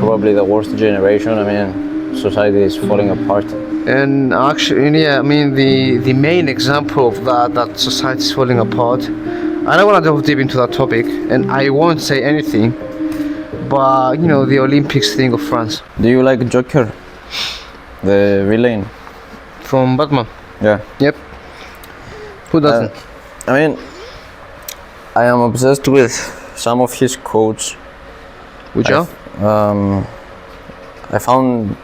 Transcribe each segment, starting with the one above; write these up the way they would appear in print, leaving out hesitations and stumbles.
probably the worst generation. I mean, society is falling apart. And actually, yeah, I mean the main example of that society is falling apart. I don't want to delve deep into that topic, and I won't say anything. But you know, the Olympics thing of France Do you like Joker, the villain? from Batman. Yeah. Yep. Who doesn't? I mean, I am obsessed with some of his quotes. Which are? I found.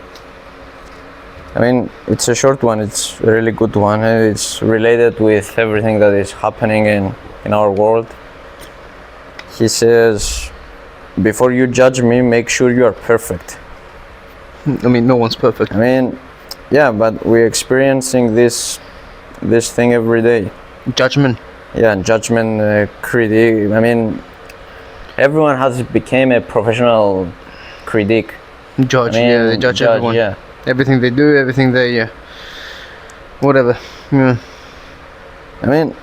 I mean, it's a short one. It's a really good one. And it's related with everything that is happening in our world. He says, "Before you judge me, make sure you are perfect." I mean, no one's perfect. I mean, yeah, but we're experiencing this thing every day. Judgment. Yeah, judgment, critique. I mean, everyone has become a professional critic. Judge. I mean, Yeah, they judge everyone. Yeah. Everything they do, everything they, whatever. Yeah. I mean,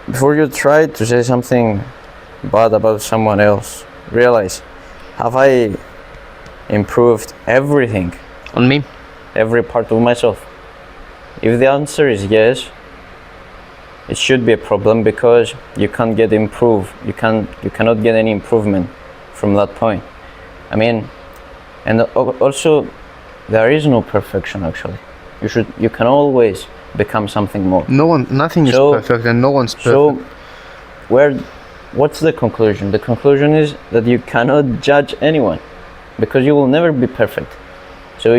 before you try to say something bad about someone else, realize, have I improved everything? On me. Every part of myself? If the answer is yes, it should be a problem because you can't get improve. You cannot get any improvement from that point. I mean, and also there is no perfection actually. You can always become something more. Nothing is perfect, and no one's perfect. So, what's the conclusion? The conclusion is that you cannot judge anyone because you will never be perfect. So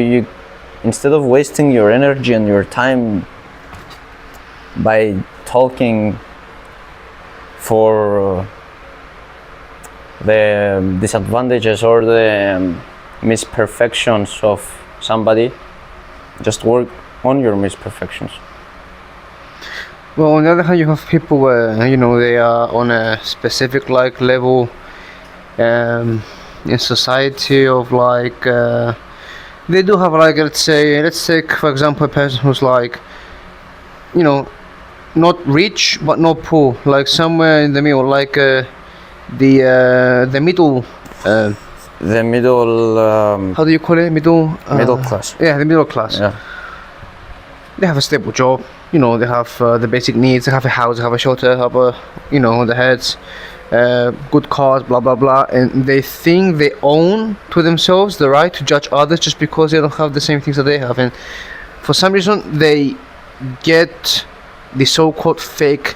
instead of wasting your energy and your time by talking for the disadvantages or the misperfections of somebody, just work on your misperfections. Well, on the other hand, you have people where you know they are on a specific like level in society of like they do have like let's take for example a person who's like, you know, not rich but not poor, like somewhere in the middle, like the middle. The middle. How do you call it? Middle class. Yeah, the middle class. Yeah. They have a stable job. You know, they have the basic needs. They have a house, they have a shelter, have a, you know, on the heads, good cars, blah blah blah, and they think they own to themselves the right to judge others just because they don't have the same things that they have, and for some reason they get the so-called fake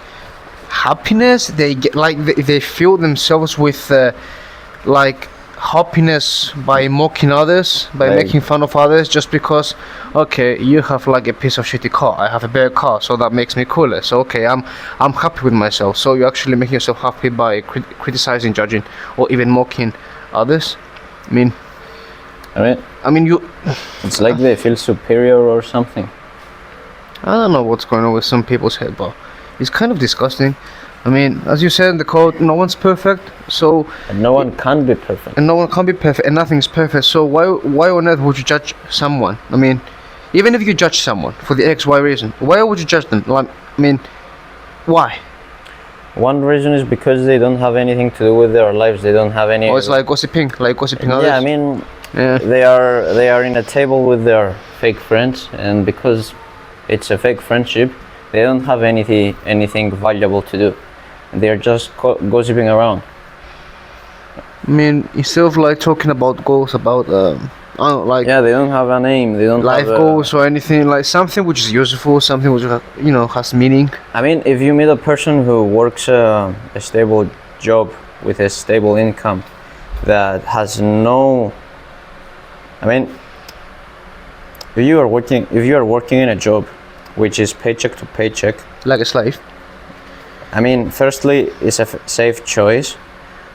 happiness. They get like they fill themselves with like happiness by mocking others, by making fun of others, just because okay, you have like a piece of shitty car, I have a better car, so that makes me cooler, so okay, I'm happy with myself. So you're actually making yourself happy by criticizing, judging, or even mocking others. I mean you it's like they feel superior or something. I don't know what's going on with some people's head, but it's kind of disgusting. I mean, as you said in the quote, no one's perfect, so... And no one can be perfect. And no one can be perfect, and nothing's perfect, so why on earth would you judge someone? I mean, even if you judge someone for the XY reason, why would you judge them? Like, I mean, why? One reason is because they don't have anything to do with their lives, they don't have any... Oh, it's like gossiping others? Yeah, I mean, they are in a table with their fake friends, and because it's a fake friendship, they don't have anything valuable to do. They're just gossiping around. I mean, instead of like talking about goals, about like yeah, they don't have a name. They don't life have goals or anything, like something which is useful, something which you know has meaning. I mean, if you meet a person who works a stable job with a stable income that has no, I mean, if you are working in a job which is paycheck to paycheck, like a slave. I mean, firstly, it's a safe choice,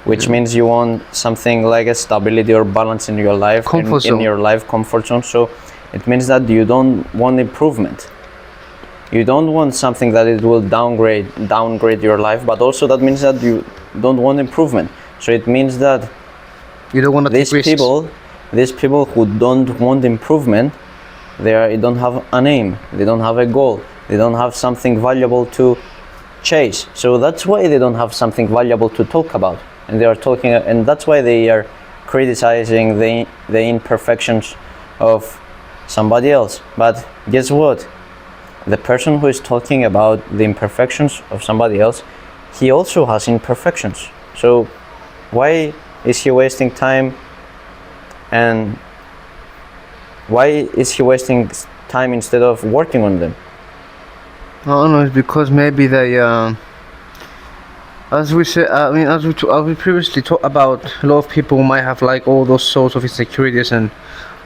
which means you want something like a stability or balance in your life, in your life comfort zone. So it means that you don't want improvement. You don't want something that it will downgrade your life, but also that means that you don't want improvement. So it means that you don't want to these people who don't want improvement, they don't have an aim, they don't have a goal, they don't have something valuable to chase. So that's why they don't have something valuable to talk about, and they are talking, and that's why they are criticizing the imperfections of somebody else. But guess what? The person who is talking about the imperfections of somebody else, he also has imperfections. So why is he wasting time, and why is he wasting time instead of working on them? I don't know, it's because maybe they, as we said, as we previously talked about, a lot of people might have like all those sorts of insecurities and,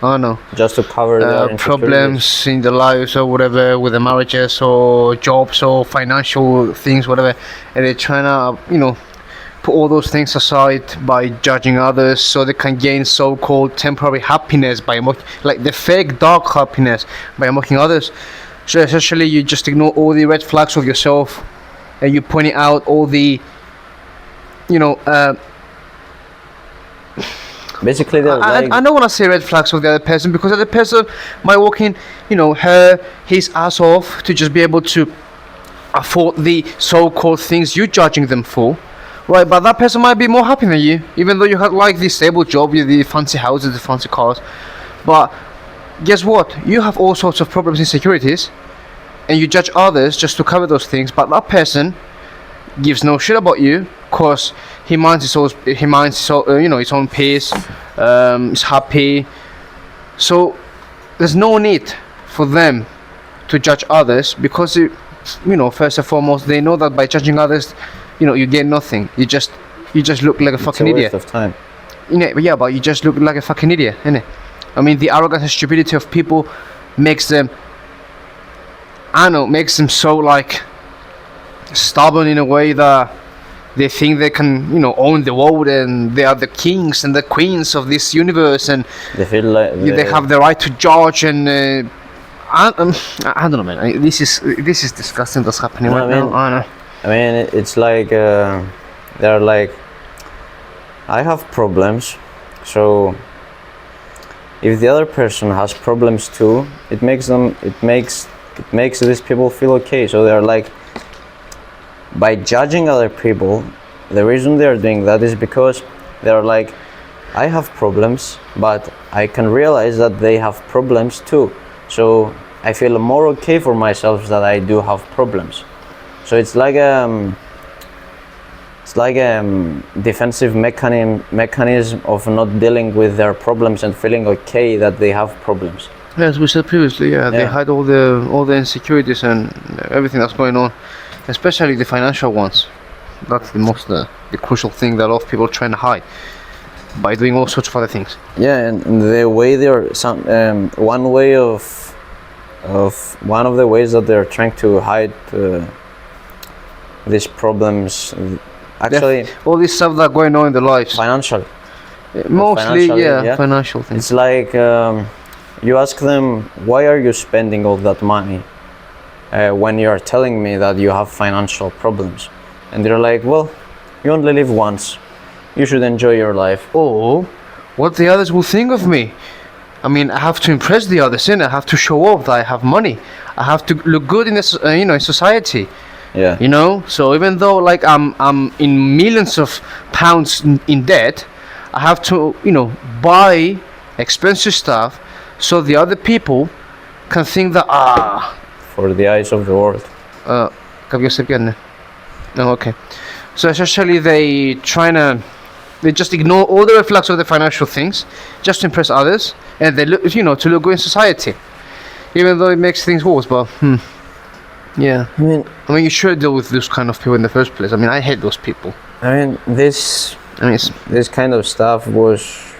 I don't know, just to cover their problems in their lives or whatever, with the marriages or jobs or financial things, whatever, and they're trying to, put all those things aside by judging others so they can gain so-called temporary happiness by like the fake dark happiness by mocking others. So essentially you just ignore all the red flags of yourself and you pointing out all the basically I don't want to say red flags of the other person, because the other person might walk in his ass off to just be able to afford the so-called things you're judging them for. Right, but that person might be more happy than you, even though you had like the stable job, you the fancy houses, the fancy cars. But guess what? You have all sorts of problems, insecurities, and you judge others just to cover those things. But that person gives no shit about you, cause he minds his own peace. Is happy. So there's no need for them to judge others, because first and foremost, they know that by judging others, you gain nothing. You just look like a fucking idiot. It's a waste of time. Yeah, but you just look like a fucking idiot, innit? I mean, the arrogance and stupidity of people makes them so like stubborn in a way that they think they can, own the world, and they are the kings and the queens of this universe, and they feel like they have the right to judge. And I don't know, man. This is disgusting. That's happening right now. I know. I mean, it's like they're like, I have problems, so if the other person has problems too, it makes these people feel okay. So they're like, by judging other people, the reason they're doing that is because they're like, I have problems, but I can realize that they have problems too. So I feel more okay for myself that I do have problems. So it's like defensive mechanism of not dealing with their problems and feeling okay that they have problems. As we said previously, they hide all the insecurities and everything that's going on, especially the financial ones. That's the crucial thing that a lot of people are trying to hide by doing all sorts of other things. Yeah, and the way they're one of the ways that they're trying to hide these problems, actually, all this stuff that going on in their lives. Financial. Mostly, financial things. It's like you ask them, why are you spending all that money when you are telling me that you have financial problems? And they're like, well, you only live once. You should enjoy your life. Or what the others will think of me. I mean, I have to impress the others, I have to show off that I have money. I have to look good in this, in society. Yeah. So even though like I'm in millions of pounds in debt, I have to buy expensive stuff so the other people can think that for the eyes of the world. Okay. So essentially they just ignore all the reflex of the financial things just to impress others, and they look to look good in society, even though it makes things worse. But yeah, I mean you should deal with those kind of people in the first place. I mean, I hate those people. This kind of stuff was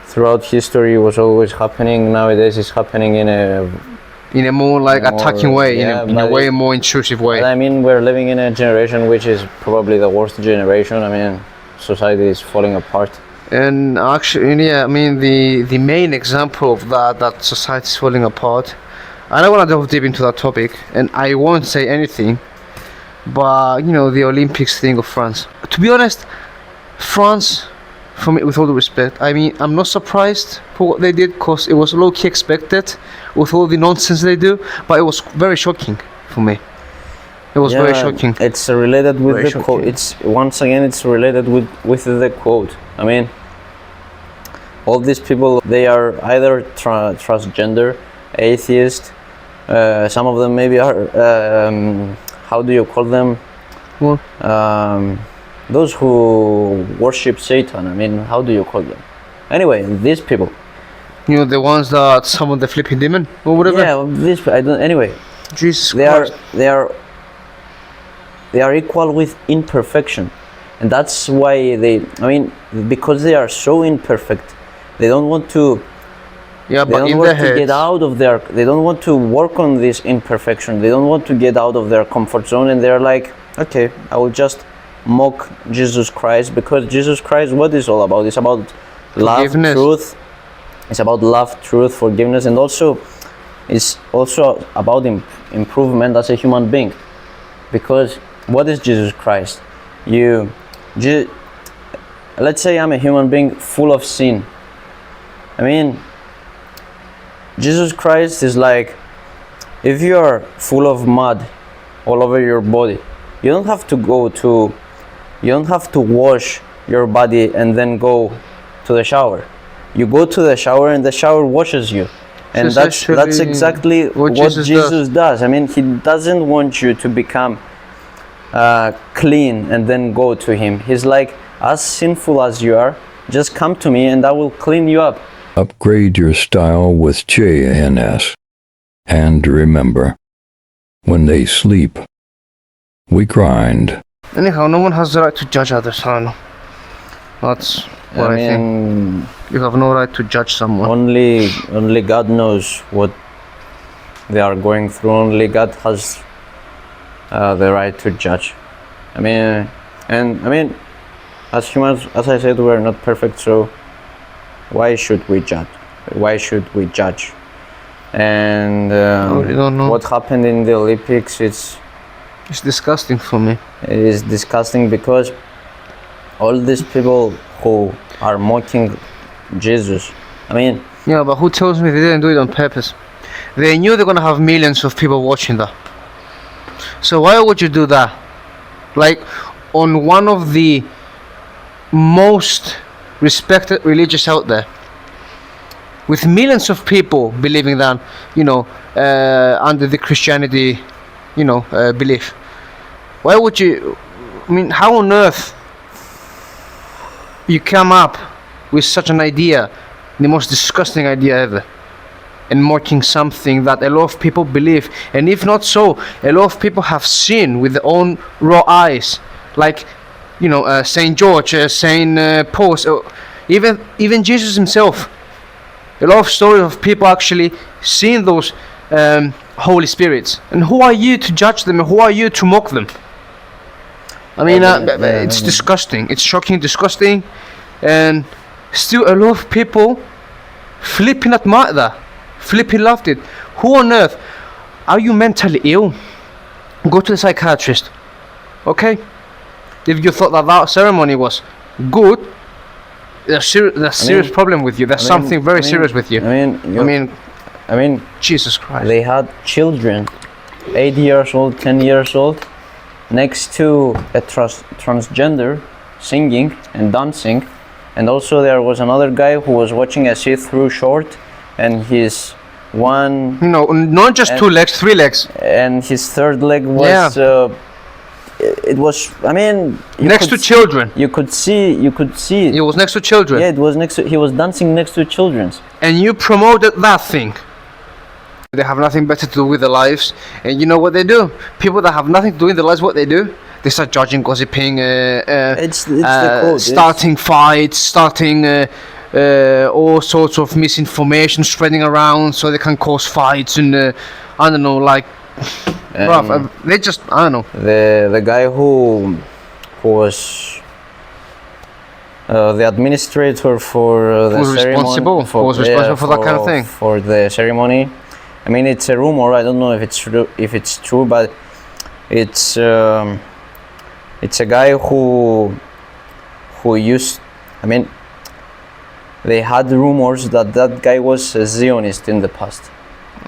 throughout history, was always happening. Nowadays it's happening in a more like attacking way, in a way more intrusive way. But I mean, we're living in a generation which is probably the worst generation. I mean, society is falling apart. And actually, I mean, the main example of that society is falling apart, I don't want to delve deep into that topic, and I won't say anything, but the Olympics thing of France. To be honest, France, with all the respect, I mean, I'm not surprised for what they did, because it was low-key expected with all the nonsense they do, but it was very shocking for me. It was very shocking. It's related with the quote. It's related with the quote. I mean, all these people, they are either transgender, atheist. Some of them maybe are. How do you call them? What? Those who worship Satan. I mean, how do you call them? Anyway, these people. You know, the ones that summon the flipping demon or whatever. Yeah, this I don't. Anyway, Jesus they Christ. they are equal with imperfection, and that's why they. I mean, because they are so imperfect, they don't want to. Yeah, They but don't in want their to heads, get out of their. They don't want to work on this imperfection. They don't want to get out of their comfort zone, and they're like, okay, I will just mock Jesus Christ, because Jesus Christ, what is all about? It's about love, Forgiveness. truth. It's about love, truth, forgiveness, and also it's also about improvement as a human being. Because what is Jesus Christ? Let's say I'm a human being full of sin. I mean, Jesus Christ is like, if you are full of mud all over your body, you don't have to wash your body and then go to the shower. You go to the shower and the shower washes you. And that's exactly what Jesus does. I mean, he doesn't want you to become clean and then go to him. He's like, as sinful as you are, just come to me and I will clean you up. Upgrade your style with JnS. And remember, when they sleep, we grind. anyhow, no one has the right to judge others, I don't know. That's what I think. You have no right to judge someone. Only God knows what they are going through. Only God has the right to judge. I mean, as humans, as I said, we are not perfect, so why should we judge? Why should we judge? And don't know. what happened in the Olympics, it's disgusting for me. It is disgusting because all these people who are mocking Jesus, I mean, Yeah, but who tells me they didn't do it on purpose? They knew they're gonna have millions of people watching that. So why would you do that? Like, on one of the most respected religions out there, with millions of people believing that, under the Christianity, belief. Why would you? I mean, how on earth you come up with such an idea, the most disgusting idea ever, and mocking something that a lot of people believe, and if not so, a lot of people have seen with their own raw eyes, like Saint George, Saint Paul, even Jesus himself. A lot of stories of people actually seeing those Holy Spirits, and who are you to judge them, and who are you to mock them? I mean, it's disgusting. It's shocking, disgusting, and still a lot of people flipping admire that, flipping loved it. Who on earth? Are you mentally ill? Go to the psychiatrist, okay? If you thought that ceremony was good, there's serious problem with you. There's something very serious with you. I mean, Jesus Christ. They had children, 8 years old, 10 years old, next to a transgender singing and dancing, and also there was another guy who was watching a see-through short, and his one. No, not just 2 legs, 3 legs. And his third leg was. Yeah. It was. I mean. Next to children. You could see. It was next to children. Yeah, it was next to. He was dancing next to children. And you promoted that thing. They have nothing better to do with their lives, and you know what they do? People that have nothing to do in their lives, what they do? They start judging, gossiping, it's the code, starting fights, starting all sorts of misinformation spreading around, so they can cause fights and I don't know, like, they just, I don't know. The guy who was the administrator for the ceremony, who was responsible for that kind of thing, for the ceremony. I mean, it's a rumor. I don't know if it's true, but it's a guy who used. I mean, they had rumors that guy was a Zionist in the past.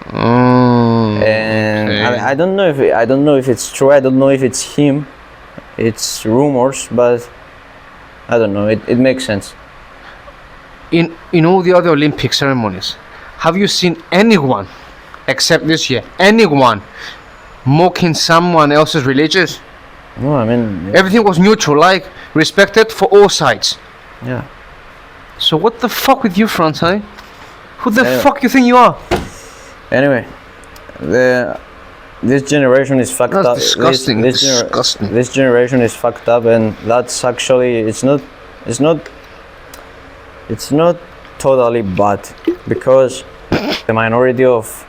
And okay. I don't know if it's true. I don't know if it's him. It's rumors, but I don't know. It makes sense. in all the other Olympic ceremonies, have you seen anyone, except this year, anyone mocking someone else's religious? No, I mean, everything was neutral, like respected for all sides. yeah. So what the fuck with you, France, eh? Who the Anyway. fuck you think you are? Anyway, this generation is fucked That's up. disgusting. Disgusting. This generation is fucked up, and that's actually it's not totally bad, because the minority of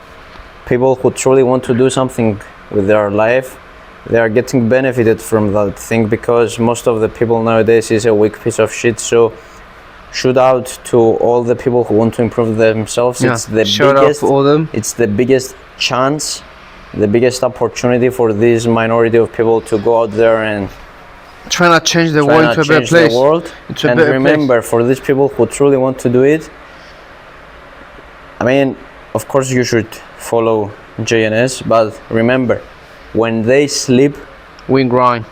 people who truly want to do something with their life, they are getting benefited from that thing, because most of the people nowadays is a weak piece of shit. So shout out to all the people who want to improve themselves. Yeah. It's the Shout biggest out for all them. it's the biggest chance, the biggest opportunity for this minority of people to go out there and Trying to change the try world and into a better change place. the world. Into a And better remember, for these people who truly want to do it, I mean, of course you should follow JnS, but remember, when they sleep, We grind.